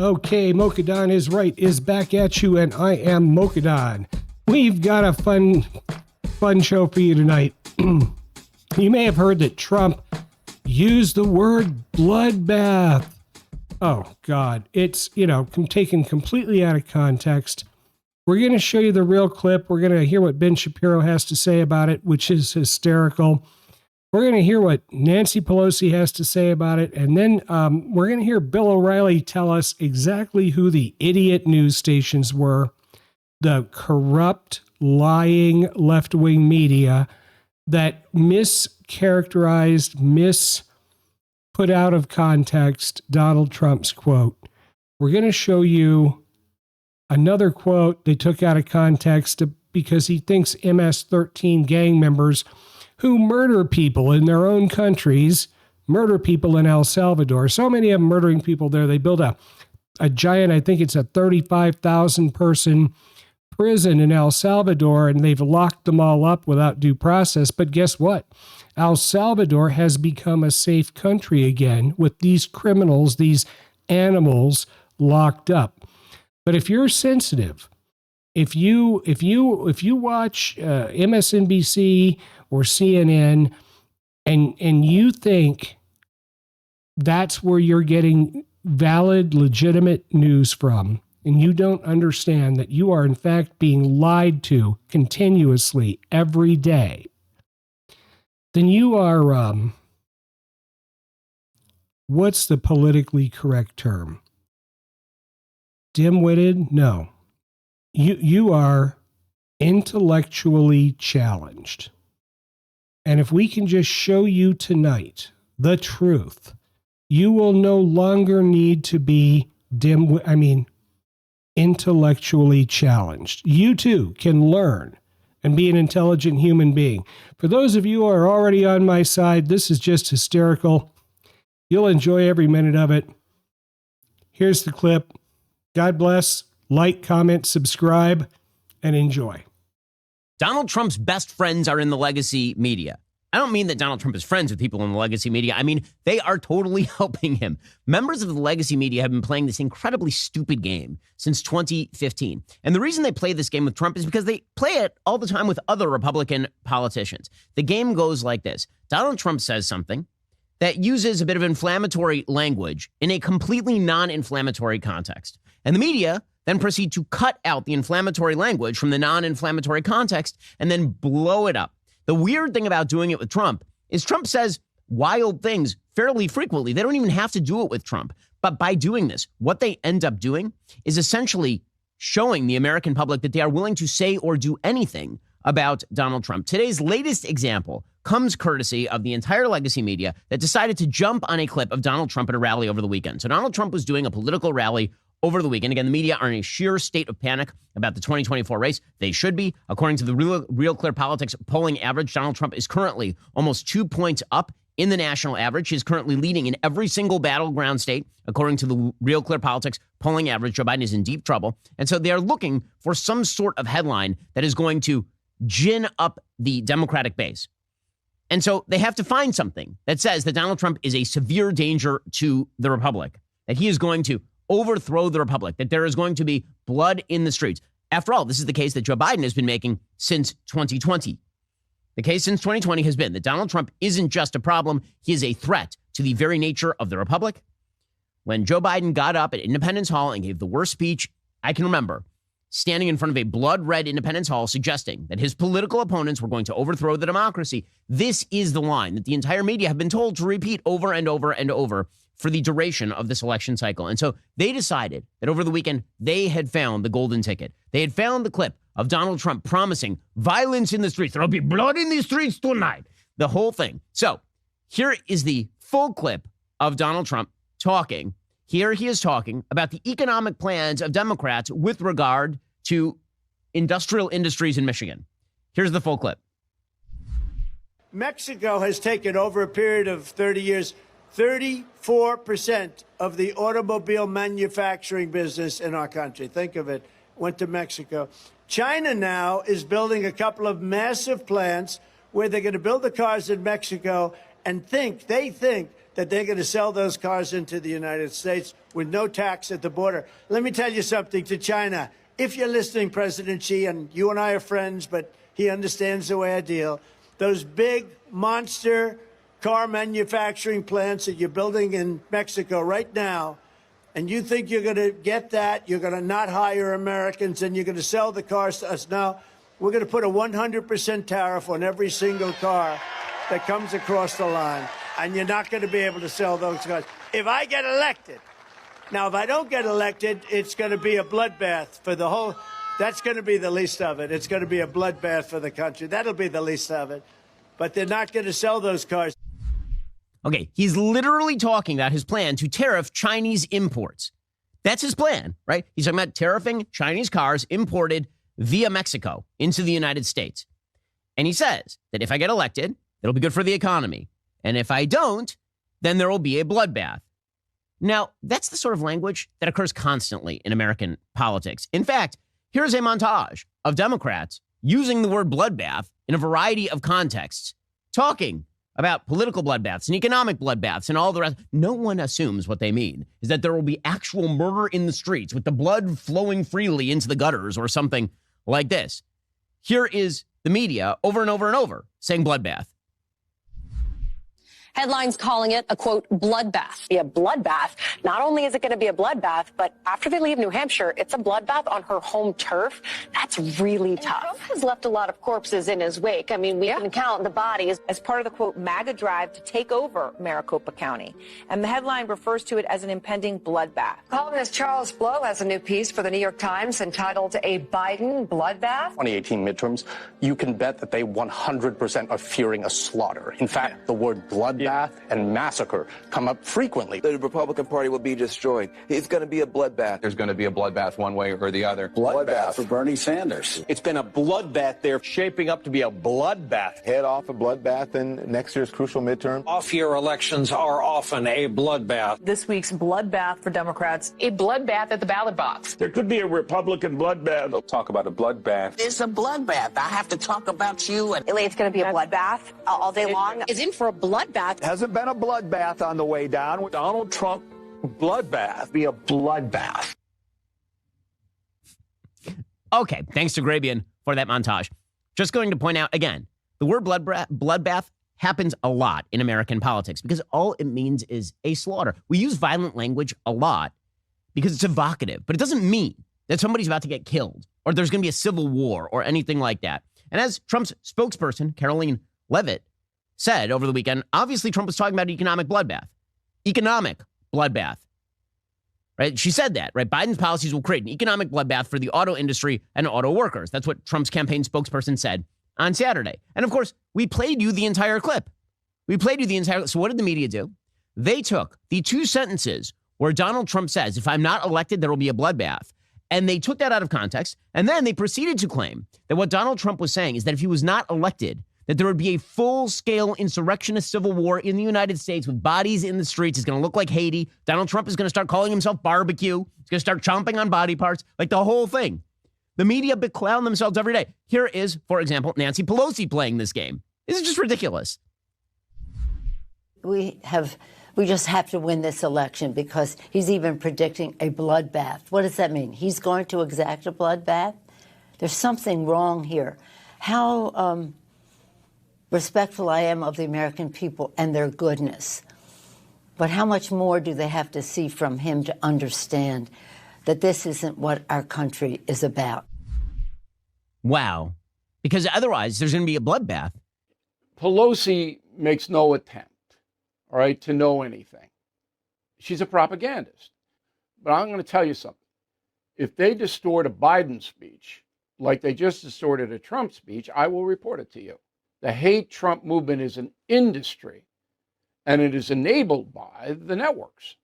Okay, Mocha is right, is back at you, and I am Mocha. We've got a fun show for you tonight. You may have heard that Trump used the word bloodbath. Oh, God. It's, taken completely out of context. We're going to show you the real clip. We're going to hear what Ben Shapiro has to say about it, which is hysterical. We're going to hear what Nancy Pelosi has to say about it. And then we're going to hear Bill O'Reilly tell us exactly who the idiot news stations were, the corrupt, lying left-wing media that mischaracterized, put out of context Donald Trump's quote. We're going to show you another quote they took out of context because he thinks MS-13 gang members who murder people in their own countries, murder people in El Salvador. So many of them murdering people there. They built a giant, I think it's a 35,000 person prison in El Salvador, and they've locked them all up without due process. But guess what? El Salvador has become a safe country again with these criminals, these animals locked up. But if you're sensitive, if you watch MSNBC or CNN and you think that's where you're getting valid, legitimate news from, and you don't understand that you are in fact being lied to continuously every day, then you are, what's the politically correct term? Dim-witted? No. You are intellectually challenged. And if we can just show you tonight the truth, you will no longer need to be intellectually challenged. You too can learn and be an intelligent human being. For those of you who are already on my side, this is just hysterical. You'll enjoy every minute of it. Here's the clip. God bless. Like, comment, subscribe, and enjoy. Donald Trump's best friends are in the legacy media. I don't mean that Donald Trump is friends with people in the legacy media. I mean, they are totally helping him. Members of the legacy media have been playing this incredibly stupid game since 2015. And the reason they play this game with Trump is because they play it all the time with other Republican politicians. The game goes like this. Donald Trump says something that uses a bit of inflammatory language in a completely non-inflammatory context. And the media then proceed to cut out the inflammatory language from the non-inflammatory context and then blow it up. The weird thing about doing it with Trump is Trump says wild things fairly frequently. They don't even have to do it with Trump. But by doing this, what they end up doing is essentially showing the American public that they are willing to say or do anything about Donald Trump. Today's latest example comes courtesy of the entire legacy media that decided to jump on a clip of Donald Trump at a rally over the weekend. So Donald Trump was doing a political rally over the weekend. Again, the media are in a sheer state of panic about the 2024 race. They should be. According to the Real Clear Politics polling average, Donald Trump is currently almost 2 points up in the national average. He's currently leading in every single battleground state. According to the Real Clear Politics polling average, Joe Biden is in deep trouble. And so they are looking for some sort of headline that is going to gin up the Democratic base. And so they have to find something that says that Donald Trump is a severe danger to the Republic, that he is going to overthrow the Republic, that there is going to be blood in the streets. After all, this is the case that Joe Biden has been making since 2020. The case since 2020 has been that Donald Trump isn't just a problem, he is a threat to the very nature of the Republic. When Joe Biden got up at Independence Hall and gave the worst speech I can remember, standing in front of a blood-red Independence Hall suggesting that his political opponents were going to overthrow the democracy, this is the line that the entire media have been told to repeat over and over and over for the duration of this election cycle. And so they decided that over the weekend, they had found the golden ticket. They had found the clip of Donald Trump promising violence in the streets. There'll be blood in the streets tonight. The whole thing. So here is the full clip of Donald Trump talking. Here he is talking about the economic plans of Democrats with regard to industrial industries in Michigan. Here's the full clip. Mexico has taken over a period of 30 years 34% of the automobile manufacturing business in our country. Think of it. Went to Mexico. China now is building a couple of massive plants where they're going to build the cars in Mexico and they think that they're going to sell those cars into the United States with no tax at the border. Let me tell you something to China. If you're listening, President Xi, and you and I are friends, but he understands the way I deal, those big monster car manufacturing plants that you're building in Mexico right now, and you think you're going to get that, you're going to not hire Americans, and you're going to sell the cars to us. Now, we're going to put a 100% tariff on every single car that comes across the line, and you're not going to be able to sell those cars. If I get elected, now, if I don't get elected, it's going to be a bloodbath for the whole, that's going to be the least of it. It's going to be a bloodbath for the country. That'll be the least of it. But they're not going to sell those cars. Okay, he's literally talking about his plan to tariff Chinese imports. That's his plan, right? He's talking about tariffing Chinese cars imported via Mexico into the United States. And he says that if I get elected, it'll be good for the economy. And if I don't, then there will be a bloodbath. Now, that's the sort of language that occurs constantly in American politics. In fact, here's a montage of Democrats using the word bloodbath in a variety of contexts, talking about political bloodbaths and economic bloodbaths and all the rest. No one assumes what they mean is that there will be actual murder in the streets with the blood flowing freely into the gutters or something like this. Here is the media over and over and over saying bloodbath. Headlines calling it a, quote, bloodbath. Be a bloodbath. Not only is it going to be a bloodbath, but after they leave New Hampshire, it's a bloodbath on her home turf. That's really tough. Trump has left a lot of corpses in his wake. I mean, we can count the bodies as part of the, quote, MAGA drive to take over Maricopa County. And the headline refers to it as an impending bloodbath. Columnist Charles Blow has a new piece for the New York Times entitled A Biden Bloodbath. 2018 midterms, you can bet that they 100% are fearing a slaughter. In fact, the word bloodbath and massacre come up frequently. The Republican Party will be destroyed. It's going to be a bloodbath. There's going to be a bloodbath one way or the other. Bloodbath for Bernie Sanders. It's been a bloodbath there, shaping up to be a bloodbath. Head off a bloodbath in next year's crucial midterm. Off-year elections are often a bloodbath. This week's bloodbath for Democrats. A bloodbath at the ballot box. There could be a Republican bloodbath. They'll talk about a bloodbath. It's a bloodbath. I have to talk about you. It's going to be a bloodbath all day long. Is in for a bloodbath. Hasn't been a bloodbath on the way down. Donald Trump bloodbath. Be a bloodbath. Okay, thanks to Grabian for that montage. Just going to point out again, the word bloodbath happens a lot in American politics because all it means is a slaughter. We use violent language a lot because it's evocative, but it doesn't mean that somebody's about to get killed or there's going to be a civil war or anything like that. And as Trump's spokesperson, Caroline Leavitt, said over the weekend, obviously Trump was talking about economic bloodbath. Economic bloodbath. Right? She said that, right? Biden's policies will create an economic bloodbath for the auto industry and auto workers. That's what Trump's campaign spokesperson said on Saturday. And of course, we played you the entire clip. So what did the media do? They took the two sentences where Donald Trump says, if I'm not elected, there will be a bloodbath. And they took that out of context. And then they proceeded to claim that what Donald Trump was saying is that if he was not elected, that there would be a full-scale insurrectionist civil war in the United States with bodies in the streets. It's going to look like Haiti. Donald Trump is going to start calling himself barbecue. He's going to start chomping on body parts, like the whole thing. The media beclown themselves every day. Here is, for example, Nancy Pelosi playing this game. This is just ridiculous. We just have to win this election because he's even predicting a bloodbath. What does that mean? He's going to exact a bloodbath? There's something wrong here. How respectful I am of the American people and their goodness. But how much more do they have to see from him to understand that this isn't what our country is about? Wow. Because otherwise there's going to be a bloodbath. Pelosi makes no attempt, all right, to know anything. She's a propagandist. But I'm going to tell you something. If they distort a Biden speech like they just distorted a Trump speech, I will report it to you. The hate Trump movement is an industry, and it is enabled by the networks.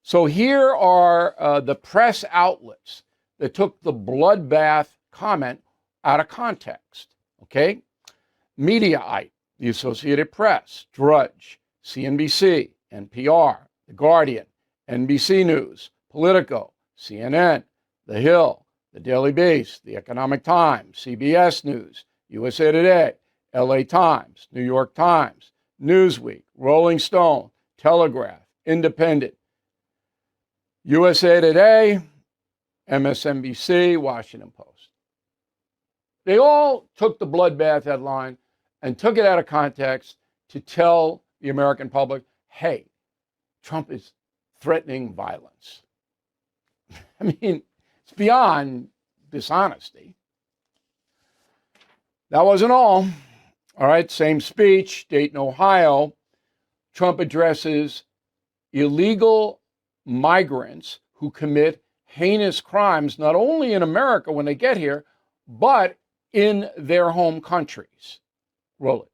So here are the press outlets that took the bloodbath comment out of context, okay? Mediaite, the Associated Press, Drudge, CNBC, NPR, The Guardian, NBC News, Politico, CNN, The Hill, The Daily Beast, The Economic Times, CBS News, USA Today, LA Times, New York Times, Newsweek, Rolling Stone, Telegraph, Independent, USA Today, MSNBC, Washington Post. They all took the bloodbath headline and took it out of context to tell the American public, hey, Trump is threatening violence. I mean, it's beyond dishonesty. That wasn't all. All right, same speech, Dayton, Ohio. Trump addresses illegal migrants who commit heinous crimes, not only in America when they get here, but in their home countries. Roll it.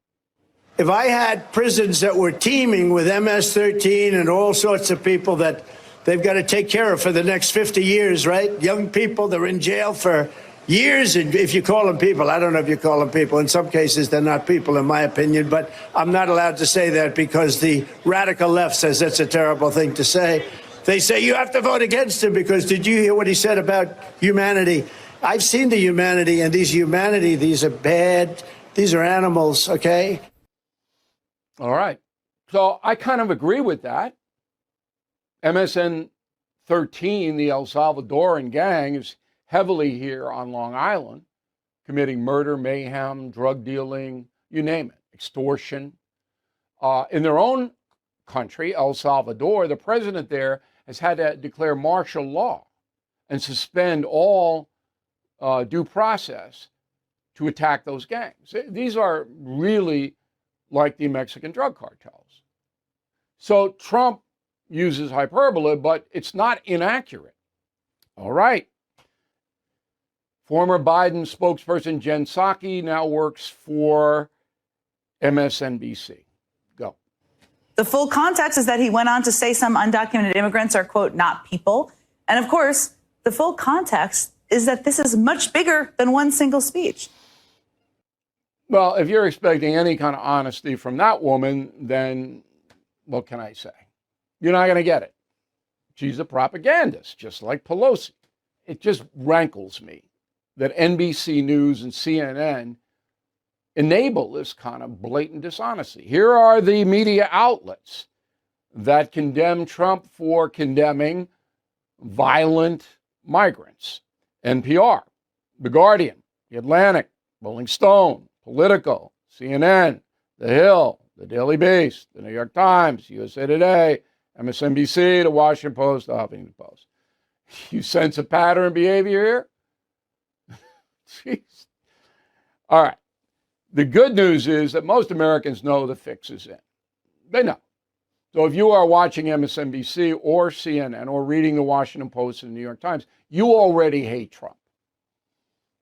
If I had prisons that were teeming with MS-13 and all sorts of people that they've got to take care of for the next 50 years, right? Young people that are in jail for years, and if you call them people, I don't know if you call them people. In some cases, they're not people, in my opinion, but I'm not allowed to say that because the radical left says that's a terrible thing to say. They say you have to vote against him because did you hear what he said about humanity? I've seen the humanity, and these are bad. These are animals, okay? All right. So I kind of agree with that. MSN 13, the El Salvadoran gang, is heavily here on Long Island, committing murder, mayhem, drug dealing, you name it, extortion. In their own country, El Salvador, the president there has had to declare martial law and suspend all due process to attack those gangs. These are really like the Mexican drug cartels. So Trump uses hyperbole, but it's not inaccurate. All right. Former Biden spokesperson Jen Psaki now works for MSNBC. Go. The full context is that he went on to say some undocumented immigrants are, quote, not people. And of course, the full context is that this is much bigger than one single speech. Well, if you're expecting any kind of honesty from that woman, then what can I say? You're not going to get it. She's a propagandist, just like Pelosi. It just rankles me that NBC News and CNN enable this kind of blatant dishonesty. Here are the media outlets that condemn Trump for condemning violent migrants. NPR, The Guardian, The Atlantic, Rolling Stone, Politico, CNN, The Hill, The Daily Beast, The New York Times, USA Today, MSNBC, The Washington Post, The Huffington Post. You sense a pattern of behavior here? Jeez. All right. The good news is that most Americans know the fix is in. They know. So if you are watching MSNBC or CNN or reading the Washington Post and the New York Times, you already hate Trump.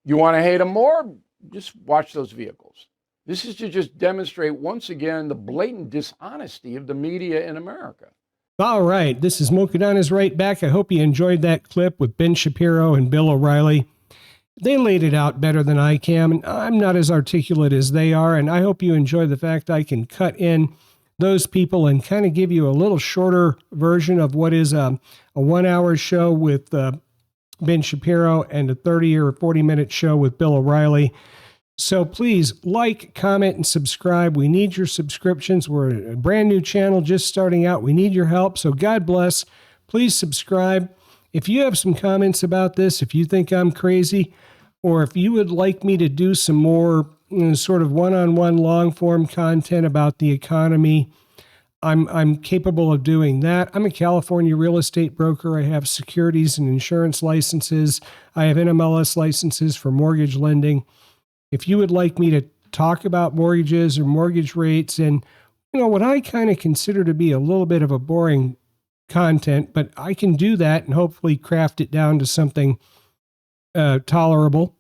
You want to hate him more? Just watch those vehicles. This is to just demonstrate once again the blatant dishonesty of the media in America. All right. This is Mocha is right back. I hope you enjoyed that clip with Ben Shapiro and Bill O'Reilly. They laid it out better than I can, and I'm not as articulate as they are, and I hope you enjoy the fact I can cut in those people and kind of give you a little shorter version of what is a 1 hour show with Ben Shapiro and a 30 or 40-minute show with Bill O'Reilly. So please like, comment, and subscribe. We need your subscriptions. We're a brand new channel just starting out. We need your help. So God bless. Please subscribe. If you have some comments about this, if you think I'm crazy, or if you would like me to do some more sort of one-on-one long-form content about the economy, I'm capable of doing that. I'm a California real estate broker. I have securities and insurance licenses. I have NMLS licenses for mortgage lending. If you would like me to talk about mortgages or mortgage rates and, what I kind of consider to be a little bit of a boring content, but I can do that and hopefully craft it down to something tolerable.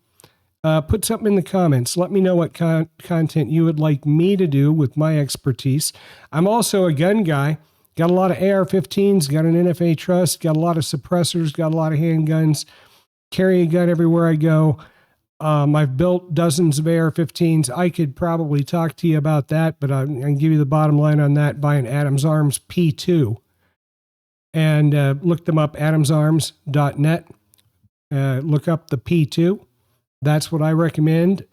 Put something in the comments. Let me know what content you would like me to do with my expertise. I'm also a gun guy. Got a lot of AR-15s, got an NFA trust, got a lot of suppressors, got a lot of handguns, carry a gun everywhere I go. I've built dozens of AR-15s. I could probably talk to you about that, but I can give you the bottom line on that. Buy an Adams Arms P2 and look them up, adamsarms.net. Look up the P2. That's what I recommend.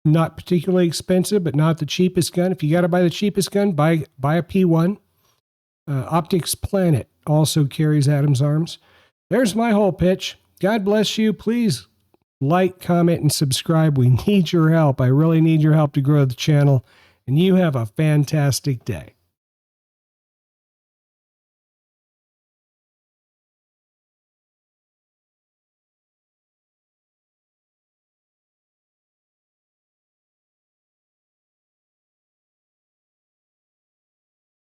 Not particularly expensive, but not the cheapest gun. If you got to buy the cheapest gun, buy a P1. Optics Planet also carries Adam's arms. There's my whole pitch. God bless you. Please like, comment, and subscribe. We need your help. I really need your help to grow the channel. And you have a fantastic day.